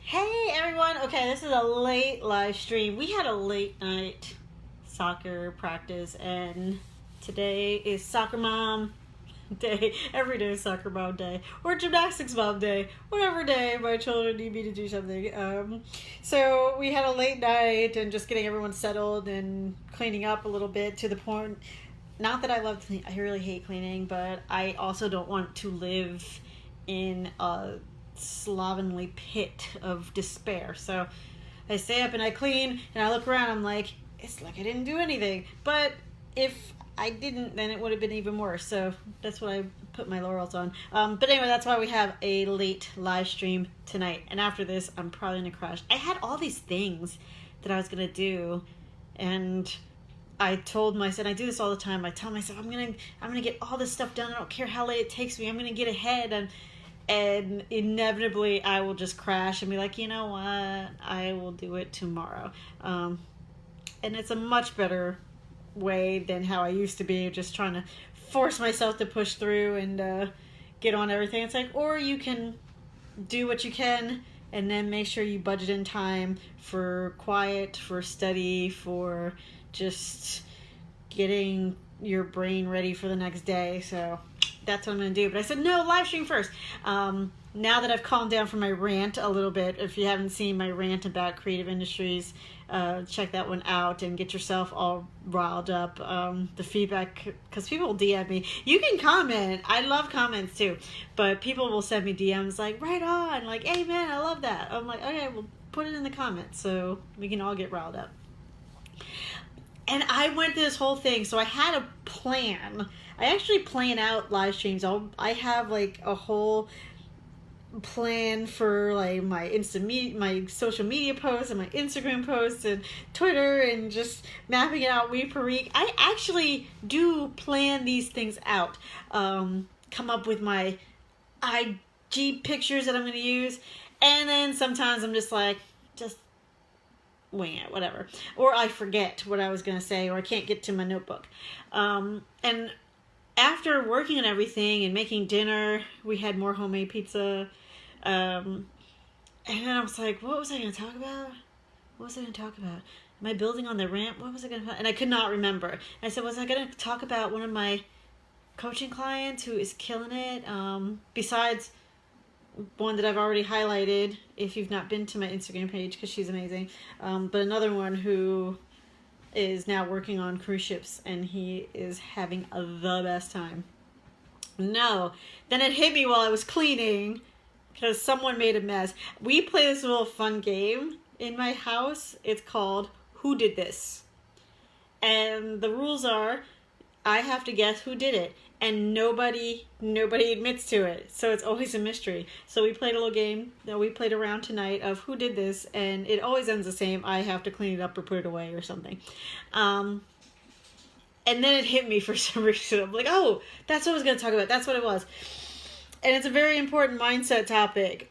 Hey everyone! Okay, this is a late live stream. We had a late night soccer practice, and today is soccer mom day. Every day is soccer mom day, or gymnastics mom day, whatever day my children need me to do something. So we had a late night and just getting everyone settled and cleaning up a little bit to the point. Not that I love cleaning, I really hate cleaning, but I also don't want to live in a slovenly pit of despair. So I stay up and I clean and I look around. I'm like, it's like I didn't do anything. But if I didn't, then it would have been even worse. So that's what I put my laurels on. But anyway, that's why we have a late live stream tonight. And after this, I'm probably gonna crash. I had all these things that I was gonna do, and I told myself, I do this all the time. I tell myself I'm gonna get all this stuff done. I don't care how late it takes me. I'm gonna get ahead, and inevitably I will just crash and be like, you know what, I will do it tomorrow. And it's a much better way than how I used to be, just trying to force myself to push through and get on everything. It's like, or you can do what you can and then make sure you budget in time for quiet, for study, for just getting your brain ready for the next day. So that's what I'm going to do. But I said, no, live stream first. Now that I've calmed down from my rant a little bit, if you haven't seen my rant about creative industries, check that one out and get yourself all riled up. The feedback, because people will DM me. You can comment. I love comments too. But people will send me DMs like, right on, like, hey man, I love that. I'm like, okay, well, put it in the comments so we can all get riled up. And I went through this whole thing, so I had a plan. I actually plan out live streams. I have like a whole plan for like my my social media posts and my Instagram posts and Twitter, and just mapping it out week per week. I actually do plan these things out. Come up with my IG pictures that I'm going to use, and then sometimes I'm just like, just wing it, whatever. Or I forget what I was going to say, or I can't get to my notebook. And after working on everything and making dinner, we had more homemade pizza. And then I was like, what was I going to talk about? What was I going to talk about? Am I building on the ramp? What was I going to... And I could not remember. And I said, was I going to talk about one of my coaching clients who is killing it? Besides one that I've already highlighted, if you've not been to my Instagram page, because she's amazing. But another one who is now working on cruise ships, and he is having the best time. No. Then it hit me while I was cleaning, because someone made a mess. We play this little fun game in my house. It's called Who Did This? And the rules are, I have to guess who did it. And nobody admits to it. So it's always a mystery. So we played a little game that we played around tonight of who did this, and it always ends the same. I have to clean it up or put it away or something. And then it hit me for some reason. I'm like, oh, that's what I was going to talk about. That's what it was. And it's a very important mindset topic.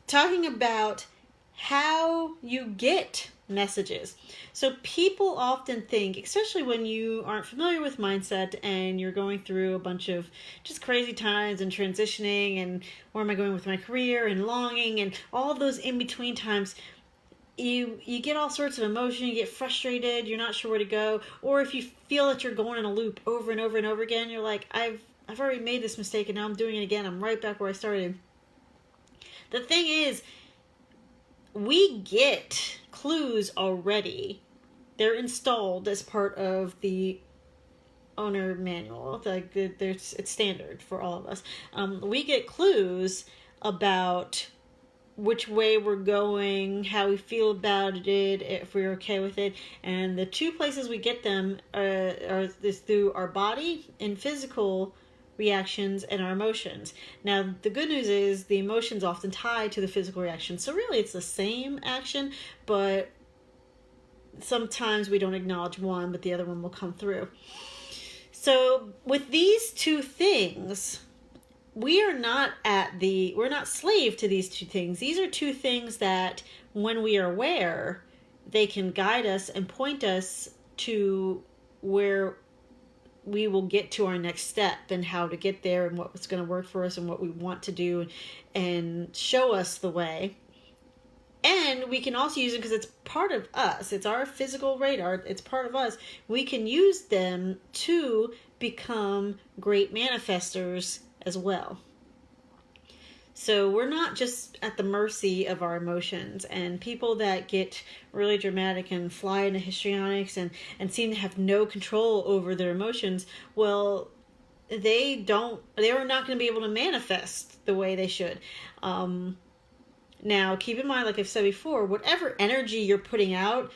Talking about how you get messages. So people often think, especially when you aren't familiar with mindset and you're going through a bunch of just crazy times and transitioning and where am I going with my career and longing and all of those in between times, you get all sorts of emotion, you get frustrated, you're not sure where to go, or if you feel that you're going in a loop over and over and over again, you're like, I've already made this mistake and now I'm doing it again. I'm right back where I started. The thing is, we get clues already. They're installed as part of the owner manual. Like it's standard for all of us. We get clues about which way we're going, how we feel about it, if we're okay with it. And the two places we get them are through our body and physical reactions and our emotions. Now, the good news is the emotions often tie to the physical reaction. So really it's the same action, but sometimes we don't acknowledge one, but the other one will come through. So with these two things, we're not slave to these two things. These are two things that when we are aware, they can guide us and point us to where we will get to our next step and how to get there and what's going to work for us and what we want to do and show us the way. And we can also use it because it's part of us. It's our physical radar. It's part of us. We can use them to become great manifestors as well. So we're not just at the mercy of our emotions. And people that get really dramatic and fly into histrionics and seem to have no control over their emotions, well, they're not going to be able to manifest the way they should. Now, keep in mind, like I've said before, whatever energy you're putting out,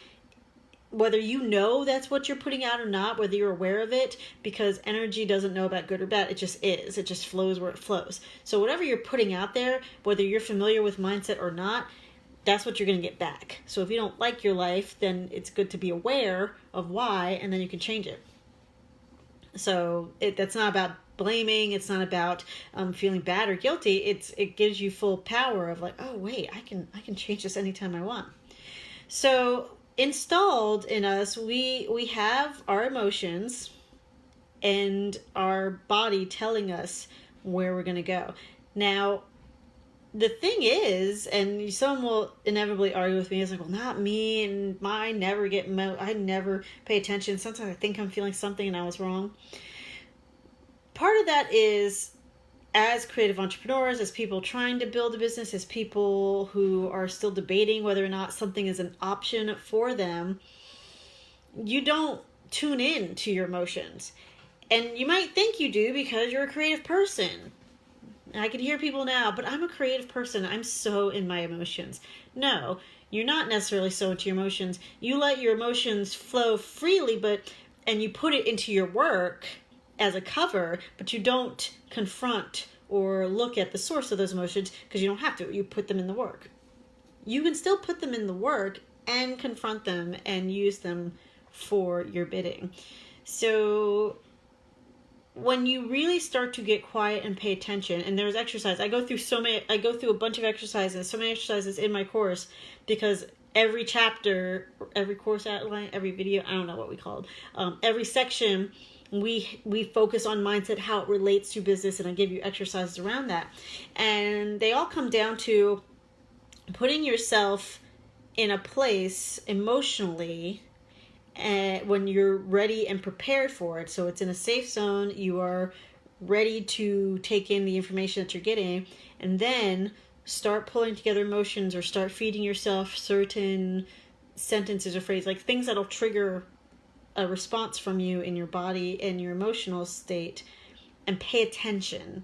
whether you know that's what you're putting out or not, whether you're aware of it, because energy doesn't know about good or bad, it just is. It just flows where it flows. So whatever you're putting out there, whether you're familiar with mindset or not, that's what you're going to get back. So if you don't like your life, then it's good to be aware of why, and then you can change it. So that's not about blaming. It's not about feeling bad or guilty. It gives you full power of like, oh wait, I can change this anytime I want. So installed in us, we have our emotions and our body telling us where we're going to go. Now, the thing is, and someone will inevitably argue with me, is like, well, not me, and I never I never pay attention. Sometimes I think I'm feeling something and I was wrong. Part of that is, as creative entrepreneurs, as people trying to build a business, as people who are still debating whether or not something is an option for them, you don't tune in to your emotions. And you might think you do because you're a creative person. And I can hear people now, but I'm a creative person. I'm so in my emotions. No, you're not necessarily so into your emotions. You let your emotions flow freely, and you put it into your work as a cover, but you don't confront or look at the source of those emotions because you don't have to. You put them in the work. You can still put them in the work and confront them and use them for your bidding. So when you really start to get quiet and pay attention, and there's exercise, I go through a bunch of exercises, so many exercises in my course, because every chapter, every course outline, every video, I don't know what we call it, every section, we focus on mindset, how it relates to business, and I give you exercises around that. And they all come down to putting yourself in a place emotionally when you're ready and prepared for it. So it's in a safe zone. You are ready to take in the information that you're getting, and then start pulling together emotions or start feeding yourself certain sentences or phrases, like things that'll trigger a response from you in your body and your emotional state, and pay attention.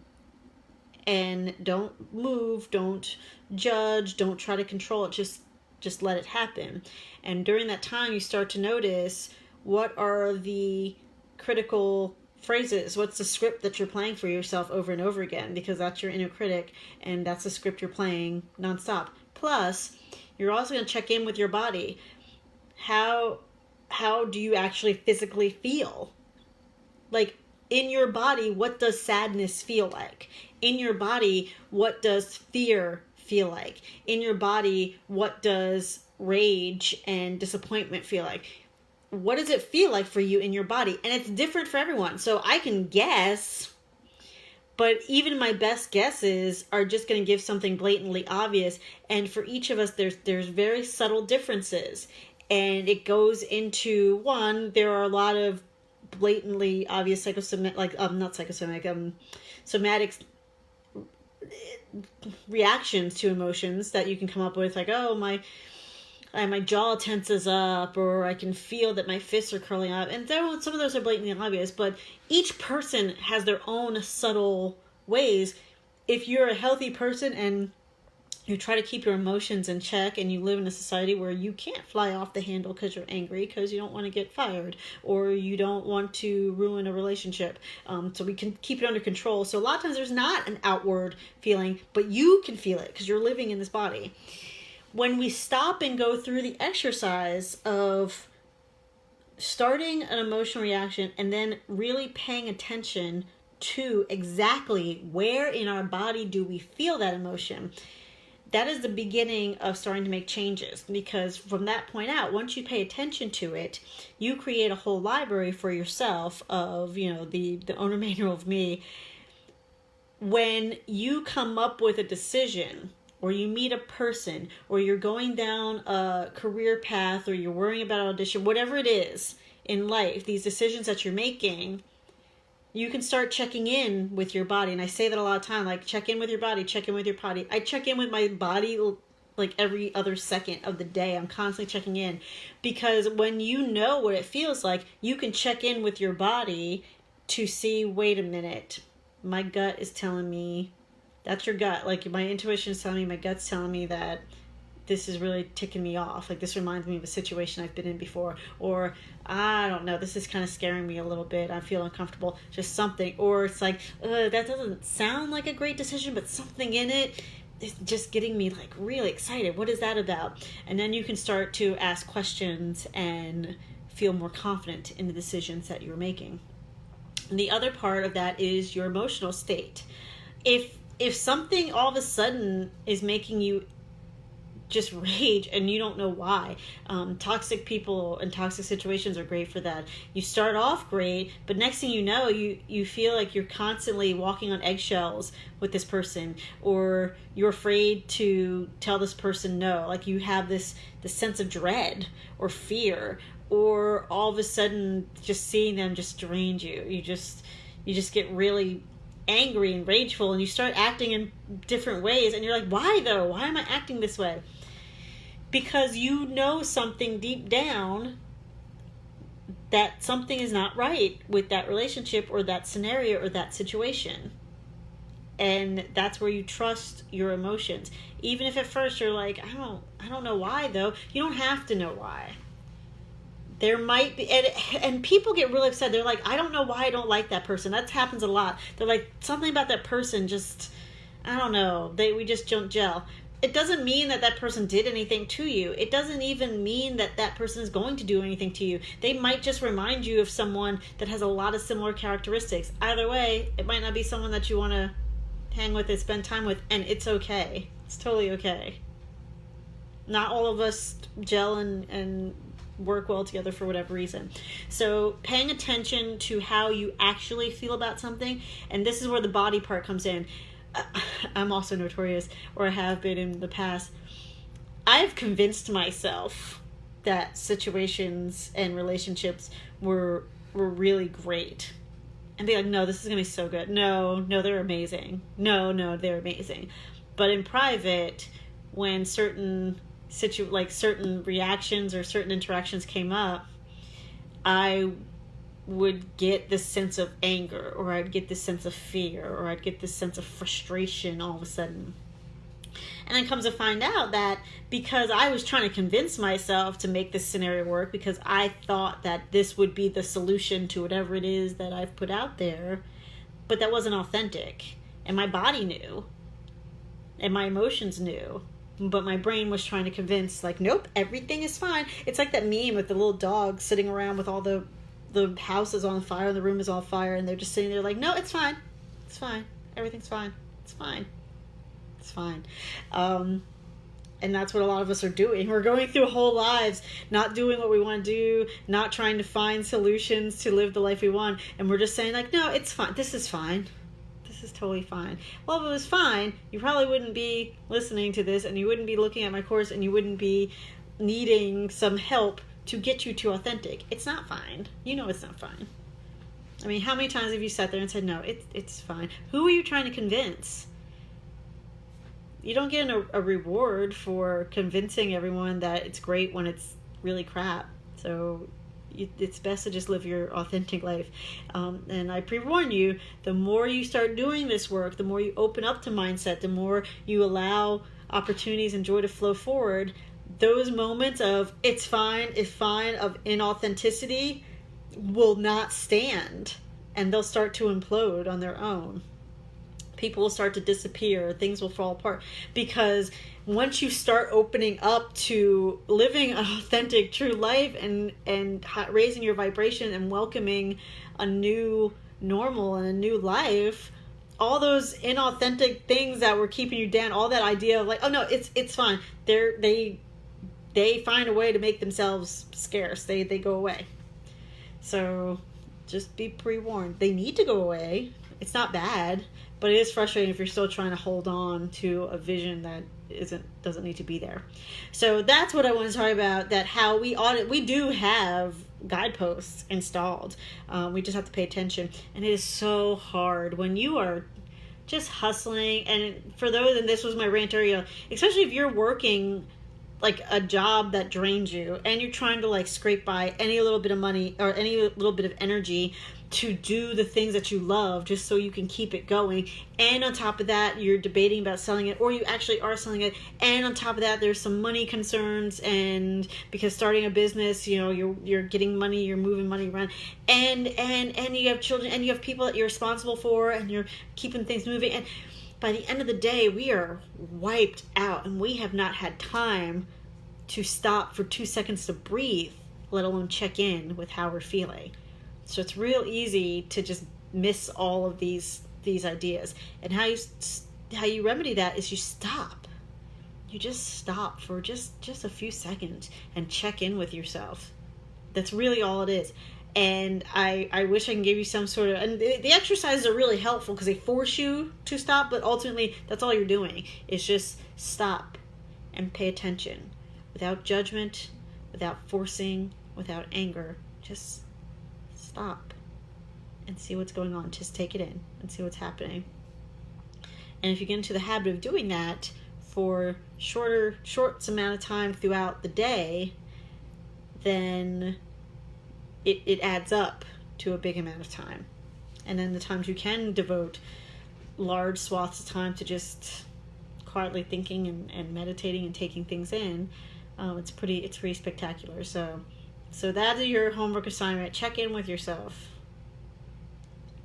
And don't move, don't judge, don't try to control it. Just let it happen. And during that time, you start to notice what are the critical phrases, what's the script that you're playing for yourself over and over again, because that's your inner critic and that's the script you're playing nonstop. Plus, you're also going to check in with your body. How do you actually physically feel? Like, in your body, what does sadness feel like? In your body, what does fear feel like? In your body, what does rage and disappointment feel like? What does it feel like for you in your body? And it's different for everyone. So I can guess, but even my best guesses are just going to give something blatantly obvious. And for each of us, there's very subtle differences. And it goes into, one, there are a lot of blatantly obvious somatic reactions to emotions that you can come up with, like, oh, my jaw tenses up, or I can feel that my fists are curling up. And some of those are blatantly obvious, but each person has their own subtle ways. If you're a healthy person and you try to keep your emotions in check, and you live in a society where you can't fly off the handle because you're angry, because you don't want to get fired, or you don't want to ruin a relationship, so we can keep it under control. So a lot of times there's not an outward feeling, but you can feel it because you're living in this body. When we stop and go through the exercise of starting an emotional reaction and then really paying attention to exactly where in our body do we feel that emotion, that is the beginning of starting to make changes. Because from that point out, once you pay attention to it, you create a whole library for yourself of, the owner manual of me. When you come up with a decision, or you meet a person, or you're going down a career path, or you're worrying about audition, whatever it is in life, these decisions that you're making, you can start checking in with your body. And I say that a lot of time, like, check in with your body, check in with your body. I check in with my body like every other second of the day. I'm constantly checking in, because when you know what it feels like, you can check in with your body to see, wait a minute, my gut is telling me, that's your gut. Like, my intuition is telling me, my gut's telling me that this is really ticking me off. Like, this reminds me of a situation I've been in before. Or, I don't know, this is kind of scaring me a little bit. I feel uncomfortable. Just something. Or it's like, that doesn't sound like a great decision, but something in it is just getting me, like, really excited. What is that about? And then you can start to ask questions and feel more confident in the decisions that you're making. And the other part of that is your emotional state. If something all of a sudden is making you just rage and you don't know why, toxic people and toxic situations are great for that. You start off great, but next thing you know, you feel like you're constantly walking on eggshells with this person, or you're afraid to tell this person no. Like, you have this sense of dread or fear, or all of a sudden just seeing them just drains you. You just get really angry and rageful, and you start acting in different ways, and you're like, why though? Why am I acting this way? Because you know something deep down that something is not right with that relationship or that scenario or that situation. And that's where you trust your emotions. Even if at first you're like, I don't know why though. You don't have to know why. There might be, and people get really upset. They're like, I don't know why I don't like that person. That happens a lot. They're like, something about that person just, I don't know, we just don't gel. It doesn't mean that person did anything to you. It doesn't even mean that person is going to do anything to you. They might just remind you of someone that has a lot of similar characteristics. Either way, it might not be someone that you want to hang with and spend time with, and it's okay. It's totally okay. Not all of us gel and work well together for whatever reason. So paying attention to how you actually feel about something, and this is where the body part comes in. I'm also notorious, or I have been in the past. I've convinced myself that situations and relationships were really great, and be like, no, this is gonna be so good. No, they're amazing. No, they're amazing. But in private, when certain certain reactions or certain interactions came up, I would get this sense of anger, or I'd get this sense of fear, or I'd get this sense of frustration all of a sudden. And then comes to find out that because I was trying to convince myself to make this scenario work, because I thought that this would be the solution to whatever it is that I've put out there, but that wasn't authentic. And my body knew, and my emotions knew, but my brain was trying to convince, like, nope, everything is fine. It's like that meme with the little dog sitting around with all the house is on fire and the room is on fire, and they're just sitting there like, no, it's fine. It's fine. Everything's fine. It's fine. It's fine. And that's what a lot of us are doing. We're going through whole lives not doing what we want to do, not trying to find solutions to live the life we want, and we're just saying, like, no, it's fine. This is fine. This is totally fine. Well, if it was fine, you probably wouldn't be listening to this, and you wouldn't be looking at my course, and you wouldn't be needing some help to get you to authentic. It's not fine. You know it's not fine. I mean, how many times have you sat there and said, no, it's fine? Who are you trying to convince? You don't get a reward for convincing everyone that it's great when it's really crap. So it's best to just live your authentic life. And I pre-warn you, the more you start doing this work, the more you open up to mindset, the more you allow opportunities and joy to flow forward, those moments of it's fine, of inauthenticity will not stand, and they'll start to implode on their own. People will start to disappear. Things will fall apart, because once you start opening up to living an authentic, true life and raising your vibration and welcoming a new normal and a new life, all those inauthentic things that were keeping you down, all that idea of like, oh no, it's fine. They find a way to make themselves scarce. They go away. So just be pre-warned. They need to go away. It's not bad, but it is frustrating if you're still trying to hold on to a vision that doesn't need to be there. So that's what I want to talk about, that how we do have guideposts installed. We just have to pay attention. And it is so hard when you are just hustling. And for those, and this was my rant area, especially if you're working like a job that drains you and you're trying to like scrape by any little bit of money or any little bit of energy to do the things that you love just so you can keep it going. And on top of that, you're debating about selling it, or you actually are selling it. And on top of that, there's some money concerns, and because starting a business, you know, you're getting money, you're moving money around, and you have children, and you have people that you're responsible for, and you're keeping things moving. And by the end of the day, we are wiped out, and we have not had time to stop for 2 seconds to breathe, let alone check in with how we're feeling. So it's real easy to just miss all of these ideas. And how you remedy that is you stop. You just stop for just a few seconds and check in with yourself. That's really all it is. And I wish I can give you some sort of... And the exercises are really helpful because they force you to stop, but ultimately that's all you're doing is just stop and pay attention. Without judgment, without forcing, without anger. Just stop and see what's going on. Just take it in and see what's happening. And if you get into the habit of doing that for short amount of time throughout the day, then it adds up to a big amount of time. And then the times you can devote large swaths of time to just quietly thinking and meditating and taking things in, it's pretty spectacular. So that is your homework assignment. Check in with yourself,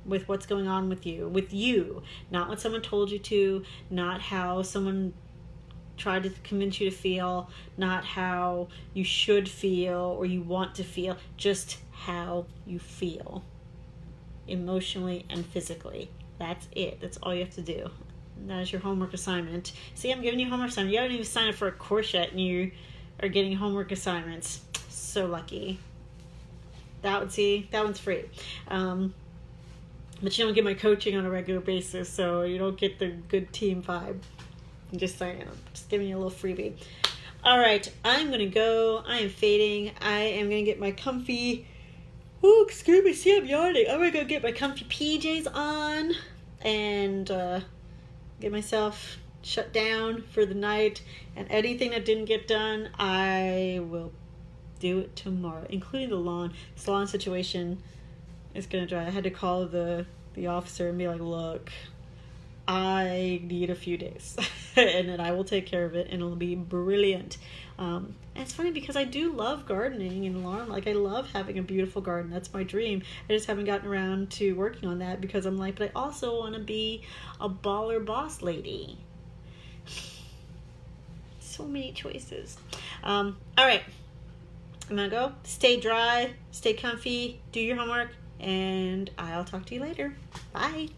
with what's going on with you, not what someone told you to, not how someone tried to convince you to feel, not how you should feel or you want to feel, just how you feel emotionally and physically. That's it. That's all you have to do. And that is your homework assignment. See, I'm giving you homework assignment. You haven't even signed up for a course yet and you are getting homework assignments. So lucky. That one's free. But you don't get my coaching on a regular basis, so you don't get the good team vibe. I'm just saying. I'm just giving you a little freebie. All right, I'm gonna go. I am fading. I am gonna get my comfy. Oh, excuse me. See, I'm yawning. I'm gonna go get my comfy PJs on and get myself shut down for the night. And anything that didn't get done, I will do it tomorrow, including the lawn. This lawn situation is gonna dry. I had to call the officer and be like, look, I need a few days and then I will take care of it and it'll be brilliant. And it's funny because I do love gardening and lawn. Like, I love having a beautiful garden. That's my dream. I just haven't gotten around to working on that because I'm like, but I also want to be a baller boss lady. So many choices. All right. I'm gonna go. Stay dry, stay comfy, do your homework, and I'll talk to you later. Bye.